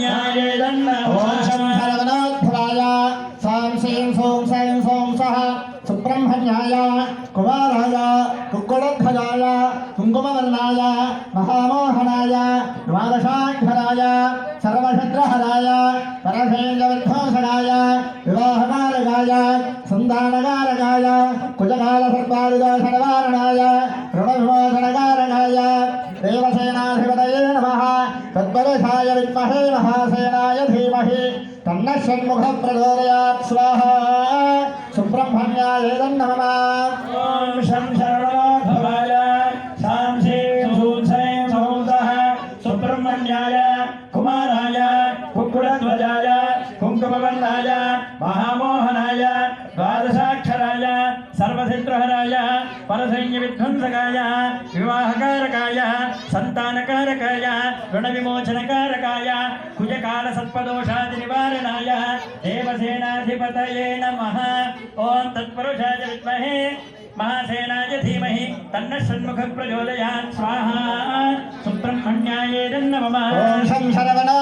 सुब्रह्मण्याय नमः ओम शं शरवणोद्भवाय सां सीं सों सैं सों सः सुब्रह्मण्याय कुमाराय कुक्कुटध्वजाय कुङ्कुमवर्णाय महामोहनाय द्वादशाक्षराय सर्वशत्रहराय परसेन्द्रविध्वंसनाय विवाहकारकाय सन्तानकारकाय कुजकालसर्पादिदोषनिवारणाय ऋणविमोचनकारकाय देवसेनाधिपतये नमः तत्परुषाय विद्महे महासेनाय धीमहि तन्नः षण्मुखः प्रचोदयात् स्वाहा सुब्रह्मण्याय नमः ओम शं शरवणोद्भवाय सां सीं सूं सैं सौं सः सुब्रह्मण्याय कुमाराय कुक्कुटध्वजाय कुङ्कुमवर्णाय महामोहनाय द्वादशाक्षराय सर्वसिद्रहराय परसैन्यविध्वंसकाय विवाहकारकाय सन्तानकारकाय ऋणविमोचनकारकाय कुजकालसर्पदोषादिनिवारणाय देवसेनाधिपतये नमः ओं तत्पुरुषाय विद्महे महासेनाय धीमहि तन्नः षण्मुखः प्रचोदयात् स्वाहा सुब्रह्मण्याय नमः ओम शं शरवणो